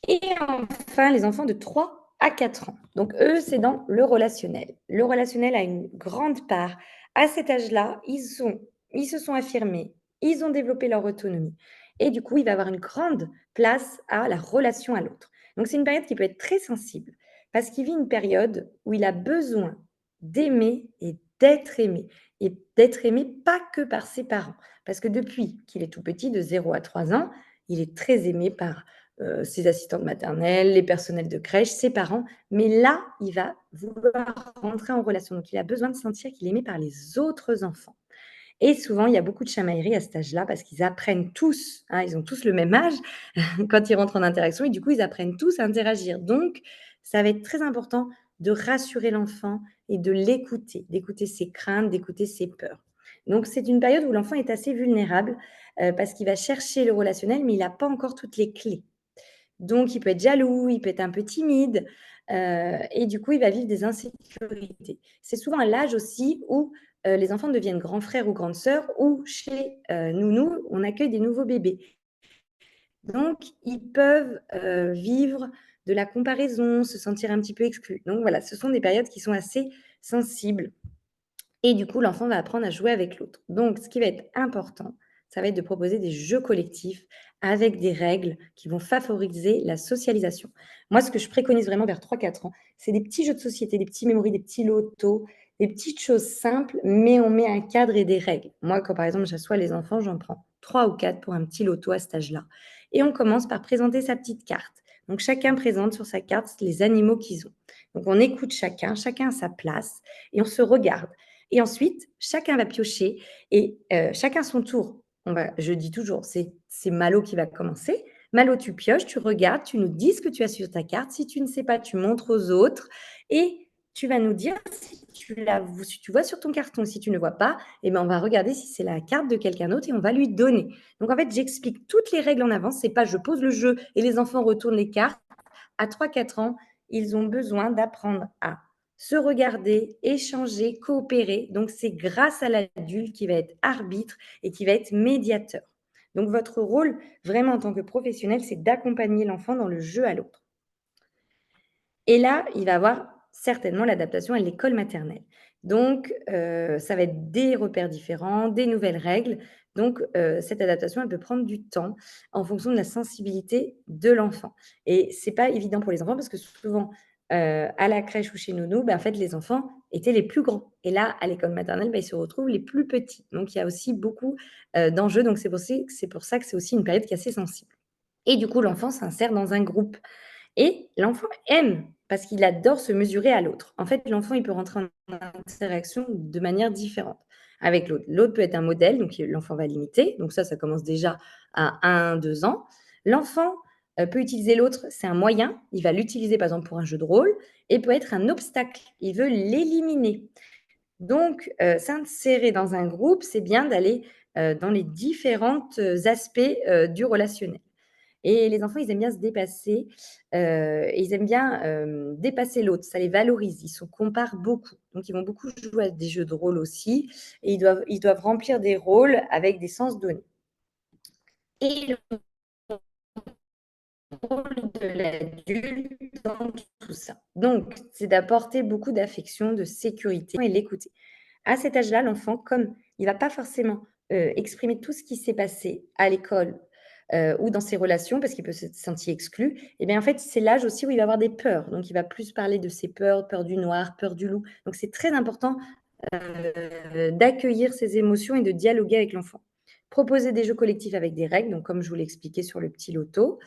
Et enfin, les enfants de 3 à 4 ans. Donc eux, c'est dans le relationnel. Le relationnel a une grande part. À cet âge-là, ils se sont affirmés, ils ont développé leur autonomie et du coup, il va avoir une grande place à la relation à l'autre. Donc c'est une période qui peut être très sensible parce qu'il vit une période où il a besoin d'aimer et d'être aimé pas que par ses parents. Parce que depuis qu'il est tout petit, de 0 à 3 ans, il est très aimé par ses assistantes maternelles, les personnels de crèche, ses parents. Mais là, il va vouloir rentrer en relation. Donc, il a besoin de sentir qu'il est aimé par les autres enfants. Et souvent, il y a beaucoup de chamailleries à cet âge-là parce qu'ils apprennent tous, hein, ils ont tous le même âge quand ils rentrent en interaction et du coup, ils apprennent tous à interagir. Donc, ça va être très important de rassurer l'enfant et de l'écouter, d'écouter ses craintes, d'écouter ses peurs. Donc, c'est une période où l'enfant est assez vulnérable parce qu'il va chercher le relationnel, mais il n'a pas encore toutes les clés. Donc il peut être jaloux, il peut être un peu timide, et du coup, il va vivre des insécurités. C'est souvent à l'âge aussi où, les enfants deviennent grands frères ou grandes sœurs ou chez, nounou, on accueille des nouveaux bébés. Donc ils peuvent, vivre de la comparaison, se sentir un petit peu exclus. Donc voilà, ce sont des périodes qui sont assez sensibles et du coup, l'enfant va apprendre à jouer avec l'autre. Donc, ce qui va être important, ça va être de proposer des jeux collectifs avec des règles qui vont favoriser la socialisation. Moi, ce que je préconise vraiment vers 3-4 ans, c'est des petits jeux de société, des petits mémories, des petits lotos, des petites choses simples, mais on met un cadre et des règles. Moi, quand par exemple j'assois les enfants, j'en prends 3 ou 4 pour un petit loto à cet âge-là. Et on commence par présenter sa petite carte. Donc, chacun présente sur sa carte les animaux qu'ils ont. Donc, on écoute chacun a sa place et on se regarde. Et ensuite, chacun va piocher et chacun son tour. Je dis toujours, c'est Malo qui va commencer. Malo, tu pioches, tu regardes, tu nous dis ce que tu as sur ta carte. Si tu ne sais pas, tu montres aux autres et tu vas nous dire si tu vois sur ton carton. Si tu ne vois pas, eh ben, on va regarder si c'est la carte de quelqu'un d'autre et on va lui donner. Donc, en fait, j'explique toutes les règles en avance. C'est pas je pose le jeu et les enfants retournent les cartes. À 3-4 ans, ils ont besoin d'apprendre à se regarder, échanger, coopérer. Donc, c'est grâce à l'adulte qui va être arbitre et qui va être médiateur. Donc, votre rôle, vraiment en tant que professionnel, c'est d'accompagner l'enfant dans le jeu à l'autre. Et là, il va avoir certainement l'adaptation à l'école maternelle. Donc, ça va être des repères différents, des nouvelles règles. Donc, cette adaptation, elle peut prendre du temps en fonction de la sensibilité de l'enfant. Et c'est pas évident pour les enfants parce que souvent, à la crèche ou chez nounou, en fait, les enfants étaient les plus grands. Et là, à l'école maternelle, ils se retrouvent les plus petits. Donc, il y a aussi beaucoup d'enjeux. Donc, c'est pour ça que c'est aussi une période qui est assez sensible. Et du coup, l'enfant s'insère dans un groupe. Et l'enfant aime parce qu'il adore se mesurer à l'autre. En fait, l'enfant, il peut rentrer en interaction de manière différente avec l'autre. L'autre peut être un modèle, donc l'enfant va l'imiter. Donc ça commence déjà à 1-2 ans. L'enfant peut utiliser l'autre, c'est un moyen. Il va l'utiliser par exemple pour un jeu de rôle et peut être un obstacle. Il veut l'éliminer. Donc, s'insérer dans un groupe, c'est bien d'aller dans les différents aspects du relationnel. Et les enfants, ils aiment bien se dépasser, et ils aiment bien, dépasser l'autre, ça les valorise. Ils se comparent beaucoup, donc ils vont beaucoup jouer à des jeux de rôle aussi et ils doivent remplir des rôles avec des sens donnés. Et le rôle de l'adulte dans tout ça, donc c'est d'apporter beaucoup d'affection, de sécurité et l'écouter. À cet âge-là, l'enfant, comme il va pas forcément, exprimer tout ce qui s'est passé à l'école, ou dans ses relations parce qu'il peut se sentir exclu, et bien, en fait, c'est l'âge aussi où il va avoir des peurs. Donc il va plus parler de ses peurs, peur du noir, peur du loup. Donc c'est très important, d'accueillir ses émotions et de dialoguer avec l'enfant. Proposer des jeux collectifs avec des règles, donc comme je vous l'ai expliqué sur le petit loto.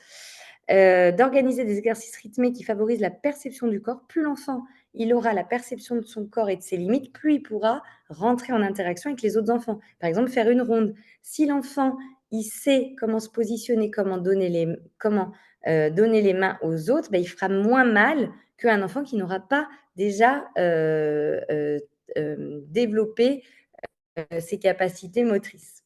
D'organiser des exercices rythmés qui favorisent la perception du corps. Plus l'enfant, il aura la perception de son corps et de ses limites, plus il pourra rentrer en interaction avec les autres enfants. Par exemple, faire une ronde. Si l'enfant, il sait comment se positionner, donner les mains aux autres, bah, il fera moins mal qu'un enfant qui n'aura pas déjà, développé, ses capacités motrices.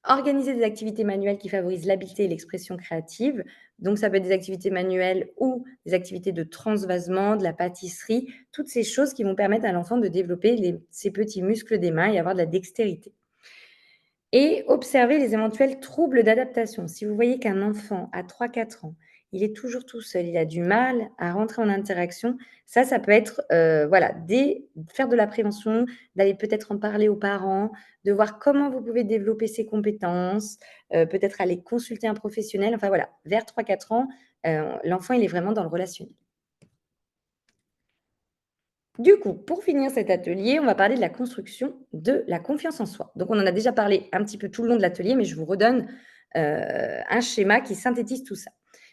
Organiser des activités manuelles qui favorisent l'habileté et l'expression créative. Donc, ça peut être des activités manuelles ou des activités de transvasement, de la pâtisserie, toutes ces choses qui vont permettre à l'enfant de développer ses petits muscles des mains et avoir de la dextérité. Et observer les éventuels troubles d'adaptation. Si vous voyez qu'un enfant à 3-4 ans, il est toujours tout seul, il a du mal à rentrer en interaction, ça peut être, voilà, faire de la prévention, d'aller peut-être en parler aux parents, de voir comment vous pouvez développer ses compétences, peut-être aller consulter un professionnel. Enfin voilà, vers 3-4 ans, l'enfant, il est vraiment dans le relationnel. Du coup, pour finir cet atelier, on va parler de la construction de la confiance en soi. Donc, on en a déjà parlé un petit peu tout le long de l'atelier, mais je vous redonne un schéma qui synthétise tout ça.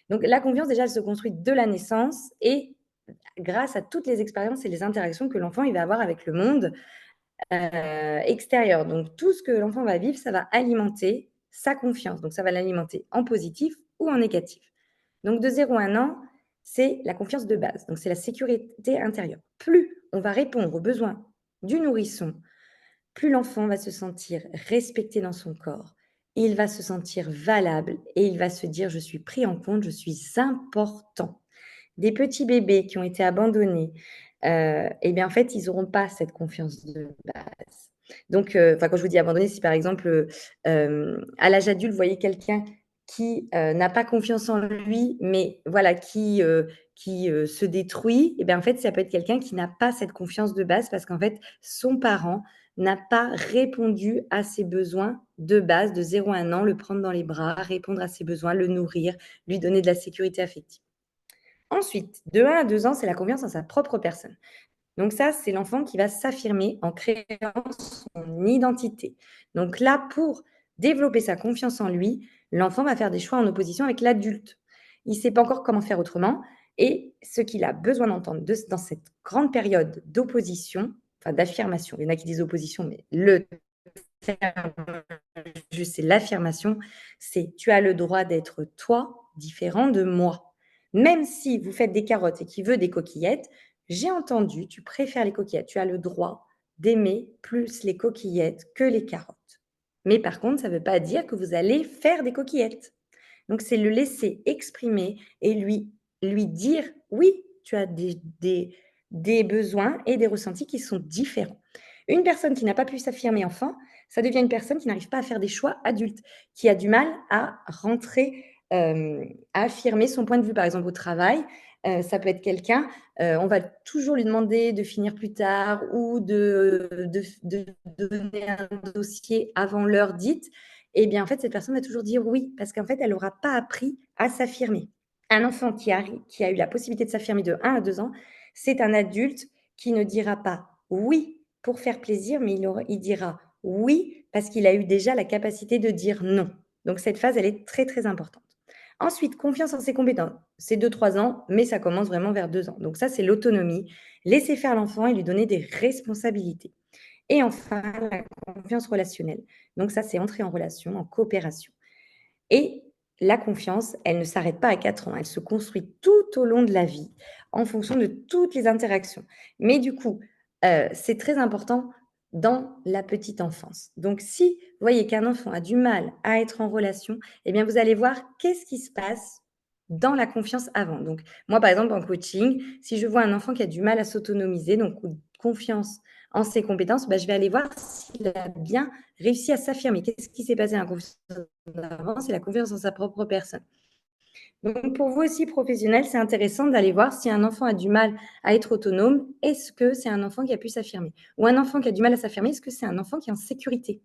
Donc, la confiance, déjà, elle se construit de la naissance et grâce à toutes les expériences et les interactions que l'enfant il va avoir avec le monde extérieur. Donc, tout ce que l'enfant va vivre, ça va alimenter sa confiance. Donc, ça va l'alimenter en positif ou en négatif. Donc, de 0 à 1 an, c'est la confiance de base. Donc, c'est la sécurité intérieure. Plus on va répondre aux besoins du nourrisson, plus l'enfant va se sentir respecté dans son corps. Il va se sentir valable et il va se dire: je suis pris en compte, je suis important. Des petits bébés qui ont été abandonnés, et bien, en fait, ils n'auront pas cette confiance de base. Donc, quand je vous dis abandonné, si par exemple, à l'âge adulte, vous voyez quelqu'un qui, n'a pas confiance en lui, mais voilà, qui se détruit, et bien, en fait, ça peut être quelqu'un qui n'a pas cette confiance de base parce qu'en fait, son parent n'a pas répondu à ses besoins de base, de 0 à 1 an, le prendre dans les bras, répondre à ses besoins, le nourrir, lui donner de la sécurité affective. Ensuite, de 1 à 2 ans, c'est la confiance en sa propre personne. Donc ça, c'est l'enfant qui va s'affirmer en créant son identité. Donc là, pour développer sa confiance en lui, l'enfant va faire des choix en opposition avec l'adulte. Il ne sait pas encore comment faire autrement et ce qu'il a besoin d'entendre dans cette grande période d'opposition, enfin d'affirmation, il y en a qui disent opposition, mais le terme juste, c'est l'affirmation, c'est: «Tu as le droit d'être toi, différent de moi. Même si vous faites des carottes et qu'il veut des coquillettes, j'ai entendu, tu préfères les coquillettes. Tu as le droit d'aimer plus les coquillettes que les carottes. Mais par contre, ça ne veut pas dire que vous allez faire des coquillettes». Donc c'est le laisser exprimer et lui dire: «Oui, tu as des besoins et des ressentis qui sont différents». Une personne qui n'a pas pu s'affirmer enfant, ça devient une personne qui n'arrive pas à faire des choix adultes, qui a du mal à rentrer, à affirmer son point de vue. Par exemple, au travail, ça peut être quelqu'un, on va toujours lui demander de finir plus tard ou de donner un dossier avant l'heure dite. Et bien, en fait, cette personne va toujours dire oui, parce qu'en fait, elle n'aura pas appris à s'affirmer. Un enfant qui a eu la possibilité de s'affirmer de 1 à 2 ans, c'est un adulte qui ne dira pas oui pour faire plaisir, mais il dira oui parce qu'il a eu déjà la capacité de dire non. Donc cette phase, elle est très, très importante. Ensuite, confiance en ses compétences. C'est 2-3 ans, mais ça commence vraiment vers 2 ans. Donc ça, c'est l'autonomie. Laisser faire l'enfant et lui donner des responsabilités. Et enfin, la confiance relationnelle. Donc ça, c'est entrer en relation, en coopération. Et la confiance, elle ne s'arrête pas à 4 ans, elle se construit tout au long de la vie en fonction de toutes les interactions. Mais du coup, c'est très important dans la petite enfance. Donc si vous voyez qu'un enfant a du mal à être en relation, eh bien vous allez voir qu'est-ce qui se passe dans la confiance avant. Donc moi, par exemple, en coaching, si je vois un enfant qui a du mal à s'autonomiser, donc confiance en ses compétences, bah, je vais aller voir s'il a bien réussi à s'affirmer. Qu'est-ce qui s'est passé dans la confiance d'avant? C'est la confiance en sa propre personne. Donc, pour vous aussi, professionnels, c'est intéressant d'aller voir si un enfant a du mal à être autonome, est-ce que c'est un enfant qui a pu s'affirmer? Ou un enfant qui a du mal à s'affirmer, est-ce que c'est un enfant qui est en sécurité?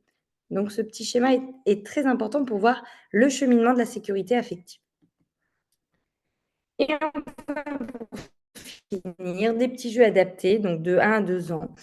Donc ce petit schéma est très important pour voir le cheminement de la sécurité affective. Et enfin, pour finir, des petits jeux adaptés, donc de 1 à 2 ans.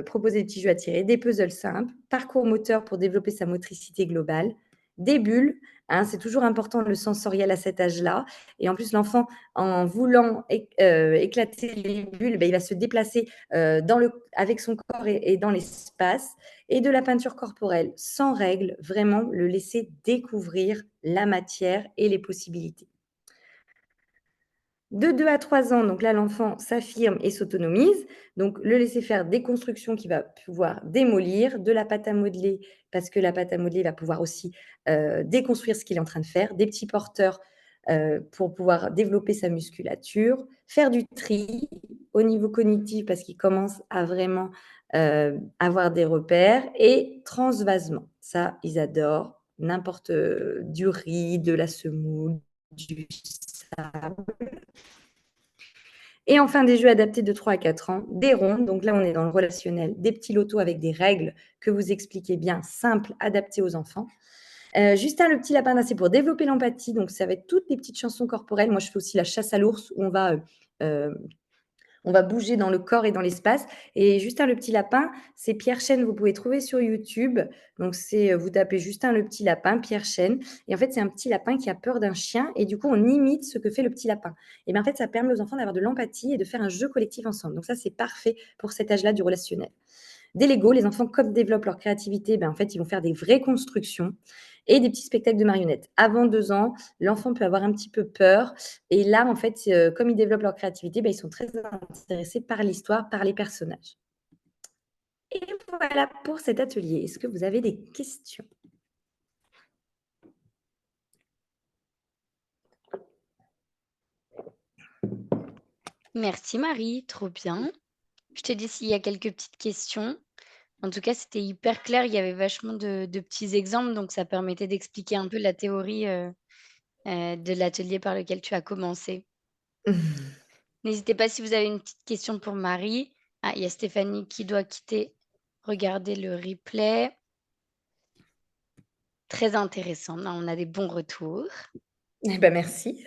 Proposer des petits jeux à tirer, des puzzles simples, parcours moteur pour développer sa motricité globale, des bulles, hein, c'est toujours important le sensoriel à cet âge-là. Et en plus, l'enfant, en voulant éclater les bulles, ben, il va se déplacer avec son corps et dans l'espace. Et de la peinture corporelle, sans règle, vraiment le laisser découvrir la matière et les possibilités. De 2 à 3 ans, donc là, l'enfant s'affirme et s'autonomise. Donc, le laisser faire des constructions qu'il va pouvoir démolir, de la pâte à modeler, parce que la pâte à modeler va pouvoir aussi déconstruire ce qu'il est en train de faire, des petits porteurs pour pouvoir développer sa musculature, faire du tri au niveau cognitif, parce qu'il commence à vraiment avoir des repères, et transvasement. Ça, ils adorent. N'importe du riz, de la semoule, du sable. Et enfin, des jeux adaptés de 3 à 4 ans, des rondes, donc là on est dans le relationnel, des petits lotos avec des règles que vous expliquez bien, simples, adaptées aux enfants. Justin le petit lapin, là c'est pour développer l'empathie, donc ça va être toutes les petites chansons corporelles. Moi je fais aussi la chasse à l'ours où on va bouger dans le corps et dans l'espace. Et Justin le petit lapin, c'est Pierre Chêne, vous pouvez trouver sur YouTube. Donc, vous tapez Justin le petit lapin, Pierre Chêne. Et en fait, c'est un petit lapin qui a peur d'un chien. Et du coup, on imite ce que fait le petit lapin. Et bien, en fait, ça permet aux enfants d'avoir de l'empathie et de faire un jeu collectif ensemble. Donc, ça, c'est parfait pour cet âge-là du relationnel. Des Lego, les enfants, comme développent leur créativité, ben, en fait, ils vont faire des vraies constructions et des petits spectacles de marionnettes. Avant 2 ans, l'enfant peut avoir un petit peu peur. Et là, en fait, comme ils développent leur créativité, ben, ils sont très intéressés par l'histoire, par les personnages. Et voilà pour cet atelier. Est-ce que vous avez des questions? Merci Marie, trop bien. Je te dis s'il y a quelques petites questions. En tout cas, c'était hyper clair, il y avait vachement de petits exemples, donc ça permettait d'expliquer un peu la théorie, de l'atelier par lequel tu as commencé. N'hésitez pas si vous avez une petite question pour Marie. Ah, il y a Stéphanie qui doit quitter. Regardez le replay. Très intéressant. Non, on a des bons retours. Eh ben, merci.